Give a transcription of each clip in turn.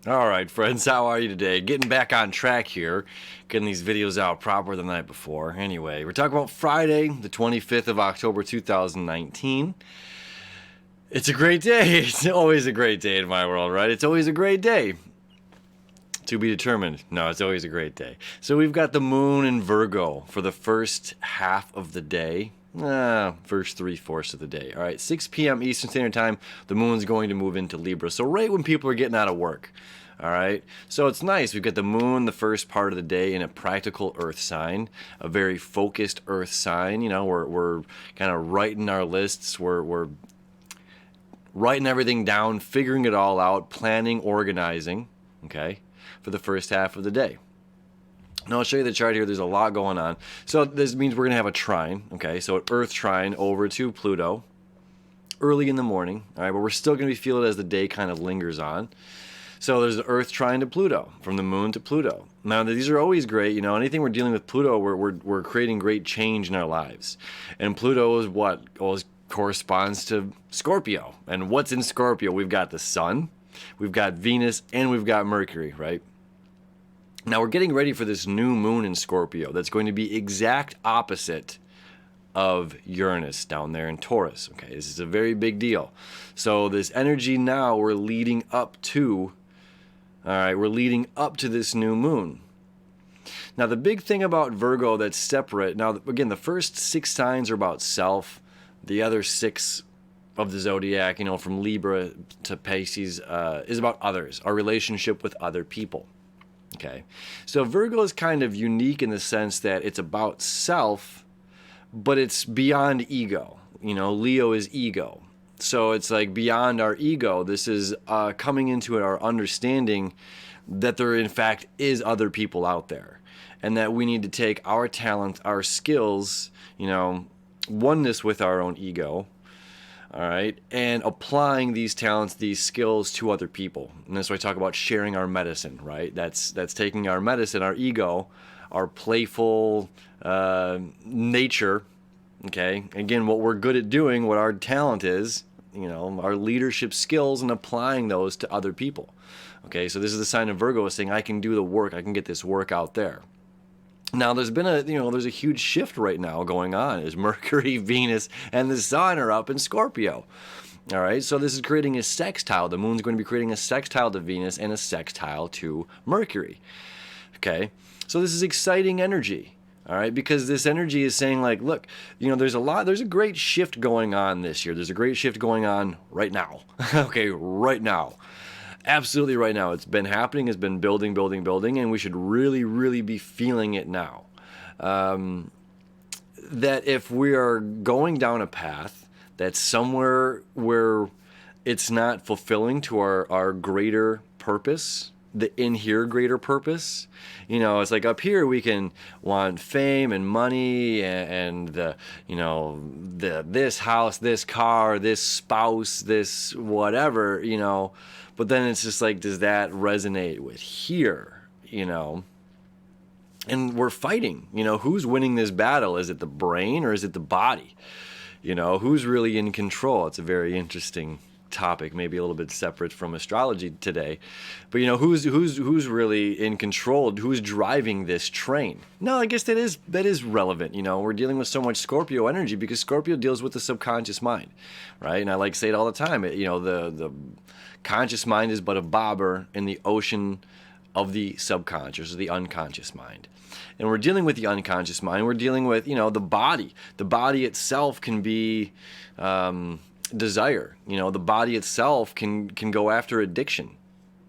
All right, friends, how are you today? Getting back on track here, getting these videos out proper the night before. Anyway, we're talking about Friday, the 25th of October, 2019. It's a great day. It's always a great day in my world, right? It's always a great day. To be determined. No, it's always a great day. So we've got the moon in Virgo for the first half of the day. First 3/4 of the day. All right, 6 p.m. Eastern Standard Time, the moon's going to move into Libra. So right when people are getting out of work. All right, so it's nice. We've got the moon the first part of the day in a practical earth sign, a very focused earth sign. You know, we're kind of writing our lists. We're writing everything down, figuring it all out, planning, organizing, okay, for the first half of the day. Now I'll show you the chart here. There's a lot going on. So this means we're going to have a trine, okay? So an Earth trine over to Pluto early in the morning, all right? But we're still going to be feeling it as the day kind of lingers on. So there's an Earth trine to Pluto, from the moon to Pluto. Now these are always great. You know, anything we're dealing with Pluto, we're creating great change in our lives. And Pluto is what? Well, corresponds to Scorpio. And what's in Scorpio? We've got the Sun, we've got Venus, and we've got Mercury, right? Now we're getting ready for this new moon in Scorpio that's going to be exact opposite of Uranus down there in Taurus. Okay, this is a very big deal. So this energy now we're leading up to, all right, we're leading up to this new moon. Now the big thing about Virgo that's separate, now again, the first 6 signs are about self. The other 6 of the zodiac, you know, from Libra to Pisces, is about others, our relationship with other people. Okay, so Virgo is kind of unique in the sense that it's about self, but it's beyond ego. You know, Leo is ego. So it's like beyond our ego. This is coming into our understanding that there in fact is other people out there, and that we need to take our talent, our skills, you know, oneness with our own ego, all right, and applying these talents, these skills to other people. And that's why I talk about sharing our medicine, right? That's taking our medicine, our ego, our playful nature, okay? Again, what we're good at doing, what our talent is, you know, our leadership skills, and applying those to other people. Okay, so this is the sign of Virgo, saying I can do the work, I can get this work out there. Now, there's been there's a huge shift right now going on as Mercury, Venus, and the Sun are up in Scorpio. All right, so this is creating a sextile. The moon's going to be creating a sextile to Venus and a sextile to Mercury. Okay, so this is exciting energy. All right, because this energy is saying, like, look, you know, there's a great shift going on this year. There's a great shift going on right now. Okay, right now. Absolutely right now. It's been happening, it's been building, and we should really, really be feeling it now. That if we are going down a path that's somewhere where it's not fulfilling to our greater purpose, the in here greater purpose, you know, it's like up here we can want fame and money and the, you know, this house, this car, this spouse, this whatever, you know. But then it's just like, does that resonate with here, you know? And we're fighting, you know, who's winning this battle? Is it the brain or is it the body? You know, who's really in control? It's a very interesting topic, maybe a little bit separate from astrology today. But, you know, who's really in control? Who's driving this train? No, I guess that is relevant. You know, we're dealing with so much Scorpio energy because Scorpio deals with the subconscious mind, right? And I like to say it all the time. You know, the conscious mind is but a bobber in the ocean of the subconscious or the unconscious mind. And we're dealing with the unconscious mind. We're dealing with, you know, the body. The body itself can be desire. You know, the body itself can go after addiction.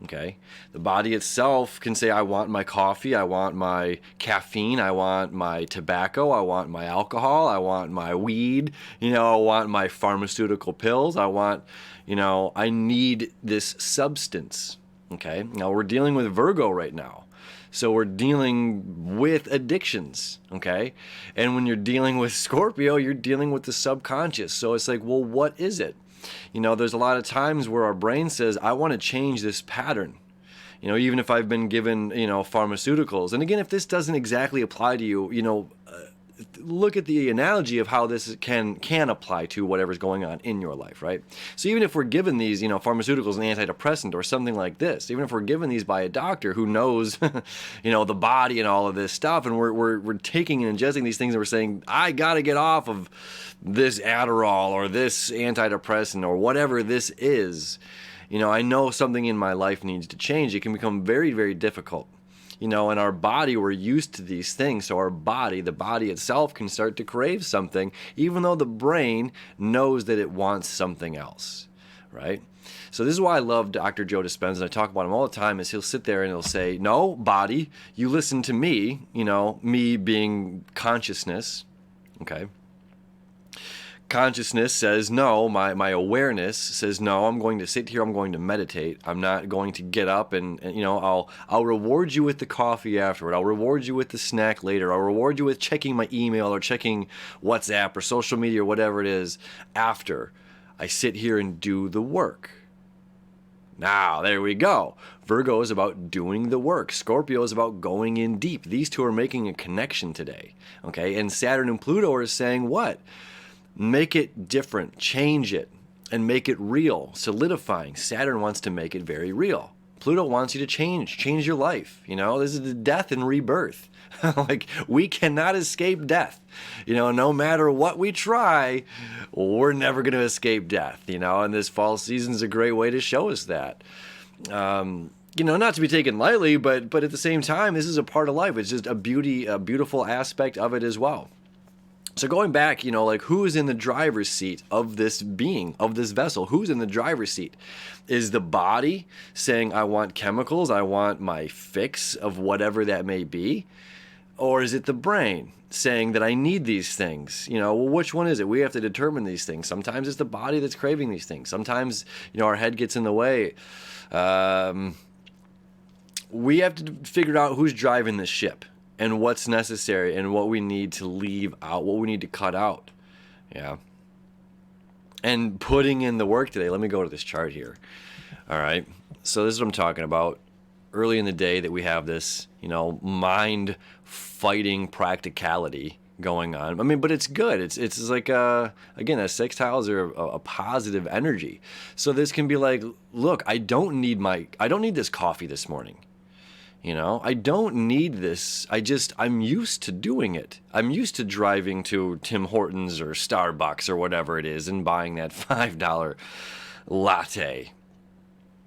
Okay? The body itself can say, I want my coffee, I want my caffeine, I want my tobacco, I want my alcohol, I want my weed, you know, I want my pharmaceutical pills, I want, you know, I need this substance. Okay? Now we're dealing with Virgo right now. So we're dealing with addictions, okay? And when you're dealing with Scorpio, you're dealing with the subconscious. So it's like, well, what is it? You know, there's a lot of times where our brain says, I want to change this pattern. You know, even if I've been given, you know, pharmaceuticals. And again, if this doesn't exactly apply to you, you know, look at the analogy of how this can apply to whatever's going on in your life, right? So even if we're given these, pharmaceuticals, an antidepressant or something like this, even if we're given these by a doctor who knows, the body and all of this stuff, and we're taking and ingesting these things, and we're saying, I got to get off of this Adderall or this antidepressant or whatever this is, I know something in my life needs to change. It can become very, very difficult. In our body, we're used to these things. So the body itself can start to crave something, even though the brain knows that it wants something else, right? So this is why I love Dr. Joe Dispenza, and I talk about him all the time, is he'll sit there and he'll say, no, body, you listen to me, me being consciousness, okay? Consciousness says no, my awareness says no, I'm going to sit here, I'm going to meditate. I'm not going to get up and I'll reward you with the coffee afterward. I'll reward you with the snack later. I'll reward you with checking my email or checking WhatsApp or social media or whatever it is after I sit here and do the work. Now, there we go. Virgo is about doing the work. Scorpio is about going in deep. These two are making a connection today, okay? And Saturn and Pluto are saying what? Make it different, change it, and make it real, solidifying. Saturn wants to make it very real. Pluto wants you to change your life. This is the death and rebirth. Like, we cannot escape death. No matter what we try, we're never going to escape death. And this fall season is a great way to show us that. Not to be taken lightly, but at the same time, this is a part of life. It's just a beautiful aspect of it as well. So going back, who's in the driver's seat of this being, of this vessel? Who's in the driver's seat? Is the body saying, I want chemicals, I want my fix of whatever that may be? Or is it the brain saying that I need these things? Which one is it? We have to determine these things. Sometimes it's the body that's craving these things. Sometimes, our head gets in the way. We have to figure out who's driving this ship, and what's necessary, and what we need to leave out, what we need to cut out. Yeah. And putting in the work today. Let me go to this chart here. All right. So this is what I'm talking about. Early in the day that we have this, mind fighting practicality going on. But it's good. It's like, again, a sextiles are a positive energy. So this can be like, look, I don't need this coffee this morning. I don't need this. I'm used to doing it. I'm used to driving to Tim Hortons or Starbucks or whatever it is and buying that $5 latte.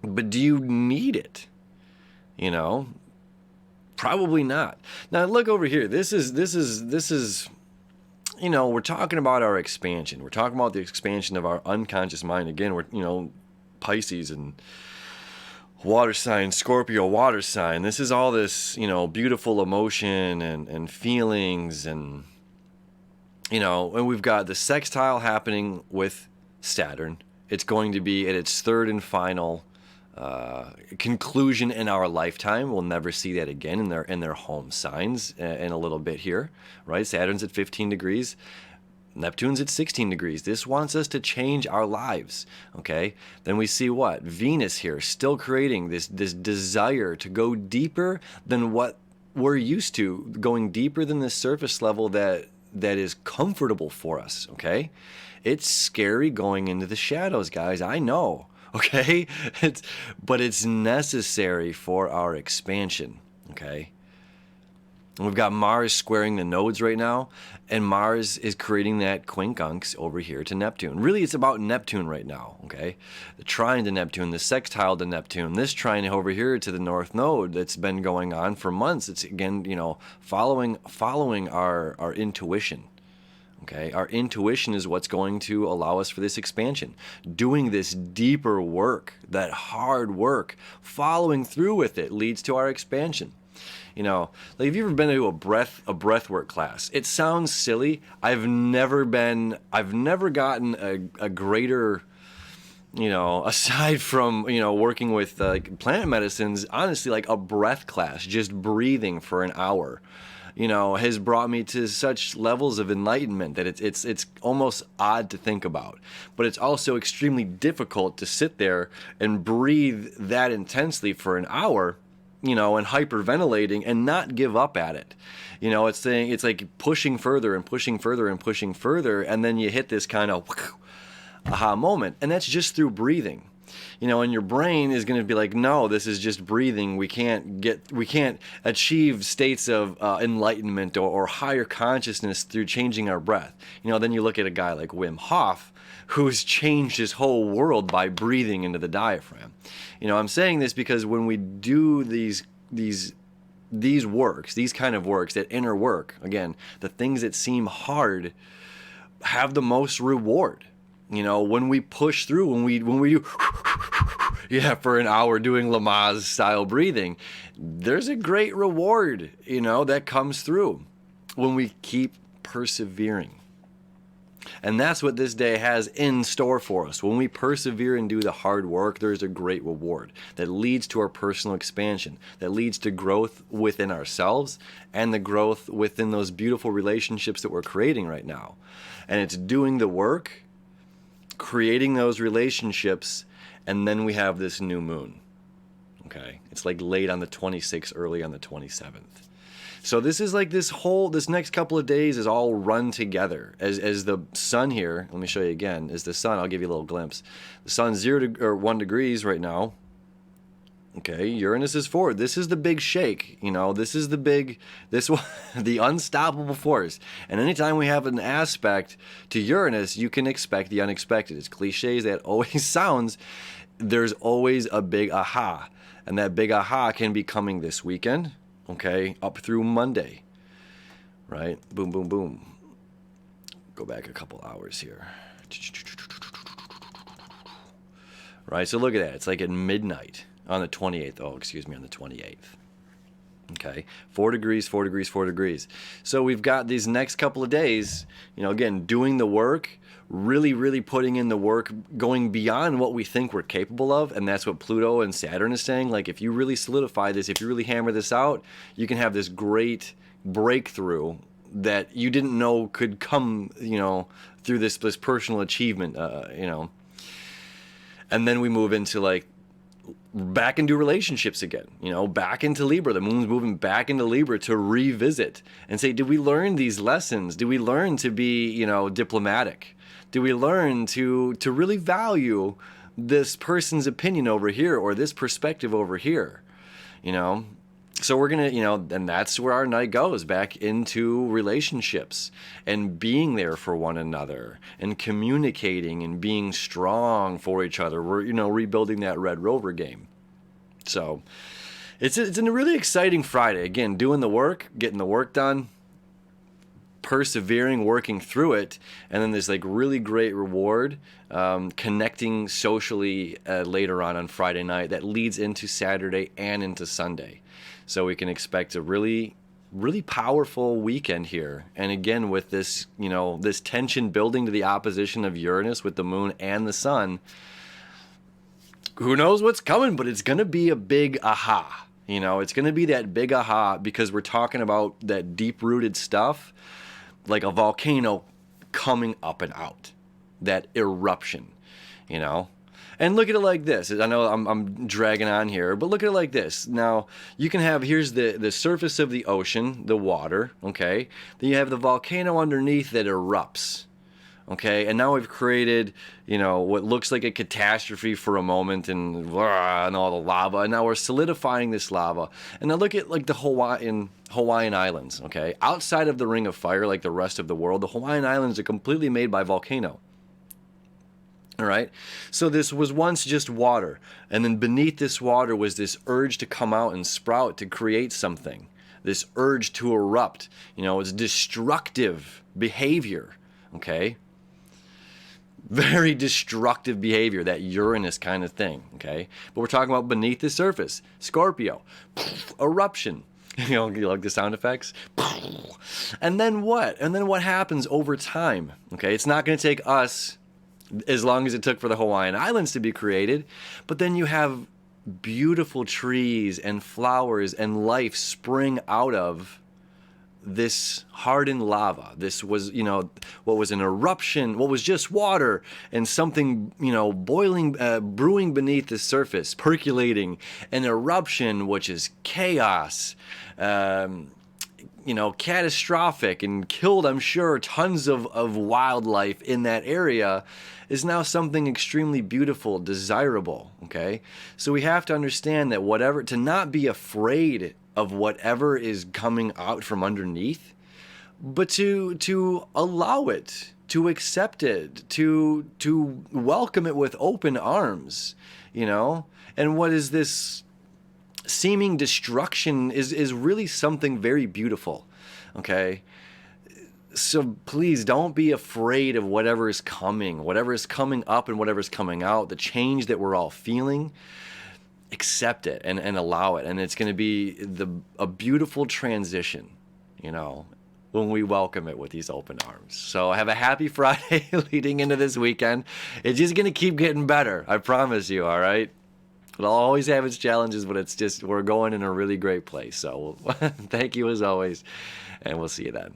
But do you need it? Probably not. Now look over here. This is, we're talking about our expansion. We're talking about the expansion of our unconscious mind. Again, we're, Pisces and water sign, Scorpio water sign. This is all this, beautiful emotion and feelings and we've got the sextile happening with Saturn. It's going to be at its third and final conclusion in our lifetime. We'll never see that again in their home signs in a little bit here, right? Saturn's at 15 degrees. Neptune's at 16 degrees. This wants us to change our lives, okay? Then we see what? Venus here, still creating this desire to go deeper than what we're used to, going deeper than the surface level that is comfortable for us, okay? It's scary going into the shadows, guys. I know, okay? But it's necessary for our expansion, okay? We've got Mars squaring the nodes right now, and Mars is creating that quincunx over here to Neptune. Really, it's about Neptune right now, okay? The trine to Neptune, the sextile to Neptune, this trine over here to the North Node that's been going on for months. It's, again, following our intuition, okay? Our intuition is what's going to allow us for this expansion. Doing this deeper work, that hard work, following through with it leads to our expansion. Like, have you ever been to a breathwork class? It sounds silly. I've never gotten a greater, aside from, working with plant medicines, honestly, like a breath class, just breathing for an hour, has brought me to such levels of enlightenment that it's almost odd to think about. But it's also extremely difficult to sit there and breathe that intensely for an hour and hyperventilating and not give up at it. It's like pushing further and pushing further and pushing further, and then you hit this kind of aha moment, and that's just through breathing. And your brain is going to be like, no, this is just breathing. We can't achieve states of enlightenment or higher consciousness through changing our breath. Then you look at a guy like Wim Hof, who's changed his whole world by breathing into the diaphragm. I'm saying this because when we do these works, these kind of works, that inner work, again, the things that seem hard have the most reward. When we push through, when we do for an hour doing Lamaze style breathing, there's a great reward, that comes through when we keep persevering. And that's what this day has in store for us. When we persevere and do the hard work, there's a great reward that leads to our personal expansion, that leads to growth within ourselves and the growth within those beautiful relationships that we're creating right now. And it's doing the work, creating those relationships, and then we have this new moon. Okay? It's like late on the 26th, early on the 27th. So this is like this next couple of days is all run together as the sun here. Let me show you again. Is the sun? I'll give you a little glimpse. The sun's 1 degrees right now. Okay, Uranus is forward. This is the big shake. This is the unstoppable force. And anytime we have an aspect to Uranus, you can expect the unexpected. As cliche as that always sounds, there's always a big aha. And that big aha can be coming this weekend. Okay, up through Monday, right? Boom, boom, boom. Go back a couple hours here. Right, so look at that. It's like at midnight on the 28th. Oh, excuse me, on the 28th. Okay, 4 degrees, 4 degrees, 4 degrees. So we've got these next couple of days, again, doing the work, really, really putting in the work, going beyond what we think we're capable of. And that's what Pluto and Saturn is saying. Like, if you really solidify this, if you really hammer this out, you can have this great breakthrough that you didn't know could come, through this personal achievement, And then we move into like back into relationships again, back into Libra. The moon's moving back into Libra to revisit and say, did we learn these lessons? Did we learn to be, diplomatic? Do we learn to really value this person's opinion over here or this perspective over here? So we're going to, and that's where our night goes, back into relationships and being there for one another and communicating and being strong for each other. We're, rebuilding that Red Rover game. So it's a really exciting Friday. Again, doing the work, getting the work done, persevering, working through it, and then there's like really great reward, connecting socially later on Friday night that leads into Saturday and into Sunday. So we can expect a really, really powerful weekend here. And again, with this, this tension building to the opposition of Uranus with the moon and the sun, who knows what's coming, but it's going to be a big aha. It's going to be that big aha because we're talking about that deep-rooted stuff, like a volcano coming up and out, that eruption, And look at it like this. I know I'm dragging on here, but look at it like this. Now, you can have, here's the surface of the ocean, the water, okay? Then you have the volcano underneath that erupts, okay? And now we've created, what looks like a catastrophe for a moment and all the lava. And now we're solidifying this lava. And now look at like the Hawaiian Islands, okay? Outside of the Ring of Fire, like the rest of the world, the Hawaiian Islands are completely made by volcano. All right, so this was once just water, and then beneath this water was this urge to come out and sprout, to create something, this urge to erupt. It's destructive behavior, okay? Very destructive behavior, that Uranus kind of thing, okay? But we're talking about beneath the surface, Scorpio, eruption. You like the sound effects? And then what? And then what happens over time, okay? It's not going to take us as long as it took for the Hawaiian Islands to be created. But then you have beautiful trees and flowers and life spring out of this hardened lava. This was, what was an eruption, what was just water, and something, boiling, brewing beneath the surface, percolating. An eruption, which is chaos, catastrophic, and killed, I'm sure, tons of wildlife in that area, is now something extremely beautiful, desirable, okay? So we have to understand that to not be afraid of whatever is coming out from underneath, but to allow it, to accept it, to welcome it with open arms, And what is this seeming destruction is really something very beautiful, okay? So please don't be afraid of whatever is coming up and whatever is coming out, the change that we're all feeling. Accept it and allow it, and it's going to be a beautiful transition, when we welcome it with these open arms. So have a happy Friday leading into this weekend. It's just going to keep getting better, I promise you, all right? It'll always have its challenges, but we're going in a really great place. So thank you as always, and we'll see you then.